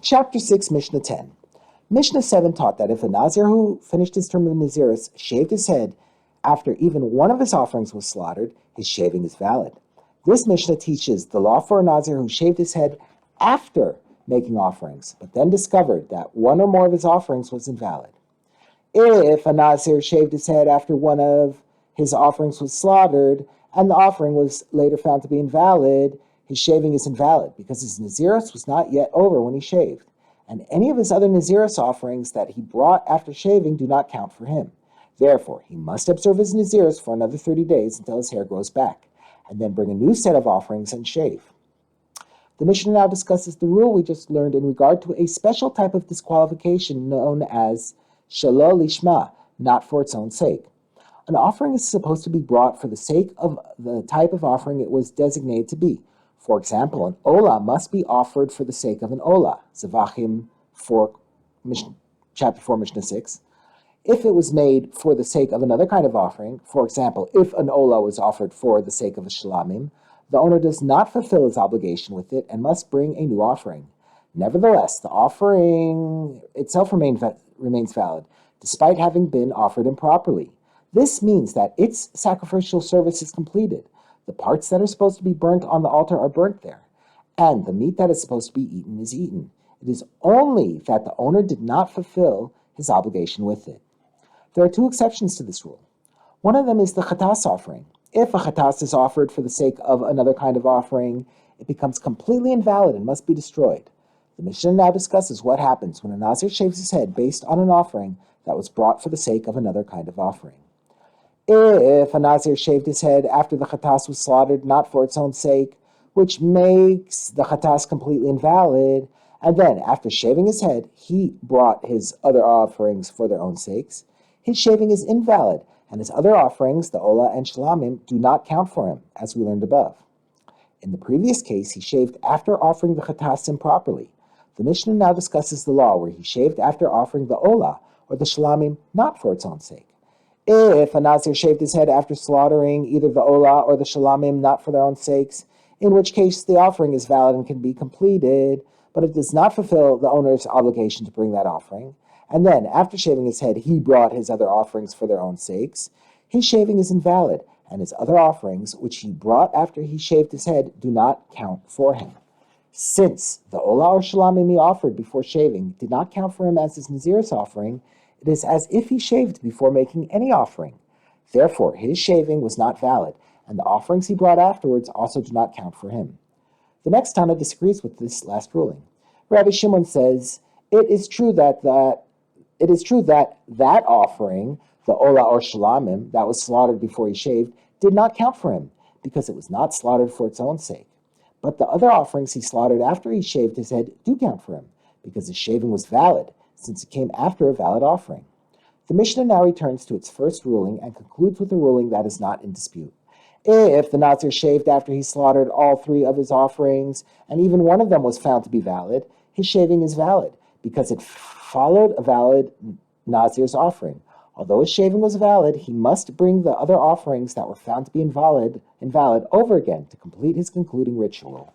Chapter 6, Mishnah 10. Mishnah 7 taught that if a Nazir who finished his term of Naziris shaved his head after even one of his offerings was slaughtered, his shaving is valid. This Mishnah teaches the law for a Nazir who shaved his head after making offerings, but then discovered that one or more of his offerings was invalid. If a Nazir shaved his head after one of his offerings was slaughtered, and the offering was later found to be invalid, his shaving is invalid because his Naziris was not yet over when he shaved, and any of his other Naziris offerings that he brought after shaving do not count for him. Therefore, he must observe his Naziris for another 30 days until his hair grows back, and then bring a new set of offerings and shave. The Mishnah now discusses the rule we just learned in regard to a special type of disqualification known as shelo lishma, not for its own sake. An offering is supposed to be brought for the sake of the type of offering it was designated to be. For example, an olah must be offered for the sake of an olah, Zevachim 4, chapter 4, Mishnah 6. If it was made for the sake of another kind of offering, for example, if an olah was offered for the sake of a shlamim, the owner does not fulfill his obligation with it and must bring a new offering. Nevertheless, the offering itself remains valid, despite having been offered improperly. This means that its sacrificial service is completed. The parts that are supposed to be burnt on the altar are burnt there, and the meat that is supposed to be eaten is eaten. It is only that the owner did not fulfill his obligation with it. There are two exceptions to this rule. One of them is the chatas offering. If a chatas is offered for the sake of another kind of offering, it becomes completely invalid and must be destroyed. The Mishnah now discusses what happens when a Nazir shaves his head based on an offering that was brought for the sake of another kind of offering. If a Nazir shaved his head after the chatas was slaughtered, not for its own sake, which makes the chatas completely invalid, and then after shaving his head, he brought his other offerings for their own sakes, his shaving is invalid, and his other offerings, the olah and shlamim, do not count for him, as we learned above. In the previous case, he shaved after offering the chatas improperly. The Mishnah now discusses the law where he shaved after offering the olah or the shlamim not for its own sake. If a Nazir shaved his head after slaughtering either the olah or the shlamim not for their own sakes, in which case the offering is valid and can be completed, but it does not fulfill the owner's obligation to bring that offering, and then after shaving his head he brought his other offerings for their own sakes, his shaving is invalid, and his other offerings, which he brought after he shaved his head, do not count for him. Since the olah or shlamim he offered before shaving did not count for him as his Naziris offering, it is as if he shaved before making any offering. Therefore, his shaving was not valid, and the offerings he brought afterwards also do not count for him. The next Tana disagrees with this last ruling. Rabbi Shimon says, it is true that offering, the olah or shlamim, that was slaughtered before he shaved, did not count for him, because it was not slaughtered for its own sake. But the other offerings he slaughtered after he shaved his head do count for him, because his shaving was valid, since it came after a valid offering. The Mishnah now returns to its first ruling and concludes with a ruling that is not in dispute. If the Nazir shaved after he slaughtered all three of his offerings, and even one of them was found to be valid, his shaving is valid, because it followed a valid Nazir's offering. Although his shaving was valid, he must bring the other offerings that were found to be invalid over again to complete his concluding ritual.